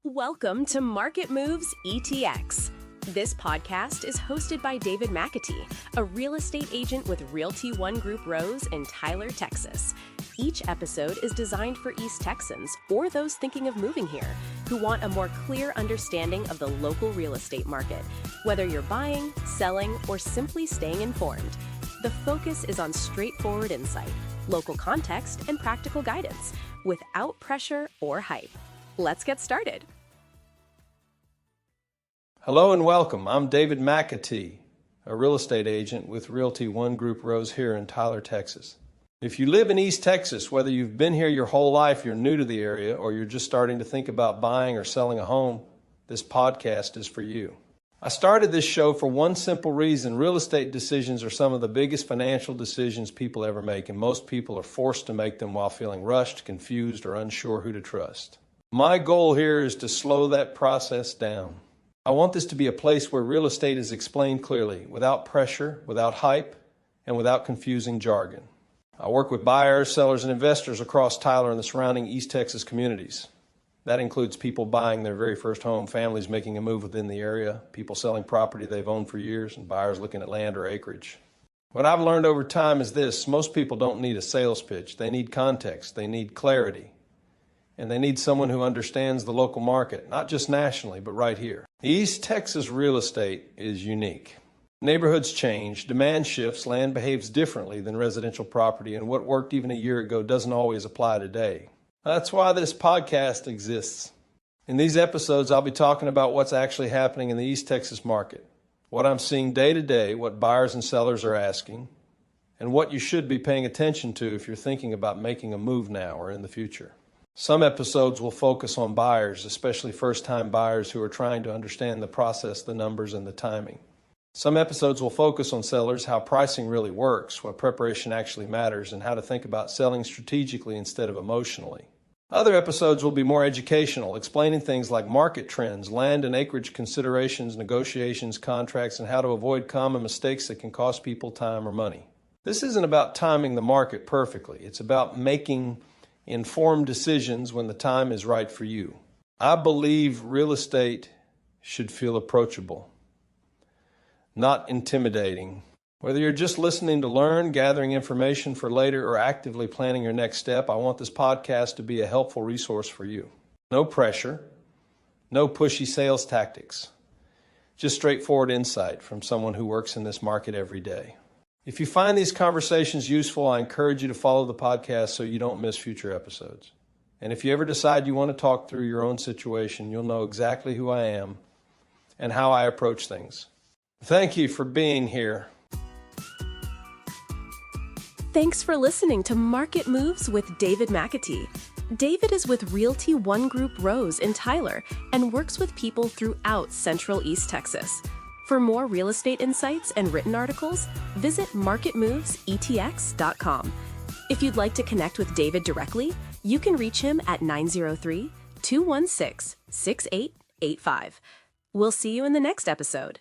Welcome to Market Moves ETX. This podcast is hosted by David McAtee, a real estate agent with Realty ONE Group Rose in Tyler, Texas. Each episode is designed for East Texans or those thinking of moving here who want a more clear understanding of the local real estate market, whether you're buying, selling, or simply staying informed. The focus is on straightforward insight, local context, and practical guidance, without pressure or hype. Let's get started. Hello and welcome. I'm David McAtee, a real estate agent with Realty ONE Group Rose here in Tyler, Texas. If you live in East Texas, whether you've been here your whole life, you're new to the area, or you're just starting to think about buying or selling a home, this podcast is for you. I started this show for one simple reason. Real estate decisions are some of the biggest financial decisions people ever make, and most people are forced to make them while feeling rushed, confused, or unsure who to trust. My goal here is to slow that process down. I want this to be a place where real estate is explained clearly, without pressure, without hype, and without confusing jargon. I work with buyers, sellers, and investors across Tyler and the surrounding East Texas communities. That includes people buying their very first home, families making a move within the area, people selling property they've owned for years, and buyers looking at land or acreage. What I've learned over time is this: most people don't need a sales pitch. They need context, they need clarity, and they need someone who understands the local market, not just nationally, but right here. East Texas real estate is unique. Neighborhoods change, demand shifts, land behaves differently than residential property, and what worked even a year ago doesn't always apply today. That's why this podcast exists. In these episodes, I'll be talking about what's actually happening in the East Texas market, what I'm seeing day to day, what buyers and sellers are asking, and what you should be paying attention to if you're thinking about making a move now or in the future. Some episodes will focus on buyers, especially first-time buyers who are trying to understand the process, the numbers, and the timing. Some episodes will focus on sellers, how pricing really works, what preparation actually matters, and how to think about selling strategically instead of emotionally. Other episodes will be more educational, explaining things like market trends, land and acreage considerations, negotiations, contracts, and how to avoid common mistakes that can cost people time or money. This isn't about timing the market perfectly. It's about making informed decisions when the time is right for you. I believe real estate should feel approachable, not intimidating. Whether you're just listening to learn, gathering information for later, or actively planning your next step, I want this podcast to be a helpful resource for you. No pressure, no pushy sales tactics, just straightforward insight from someone who works in this market every day. If you find these conversations useful, I encourage you to follow the podcast so you don't miss future episodes. And if you ever decide you want to talk through your own situation, you'll know exactly who I am and how I approach things. Thank you for being here. Thanks for listening to Market Moves with David McAtee. David is with Realty ONE Group Rose in Tyler and works with people throughout Central East Texas. For more real estate insights and written articles, visit marketmovesetx.com. If you'd like to connect with David directly, you can reach him at 903-216-6885. We'll see you in the next episode.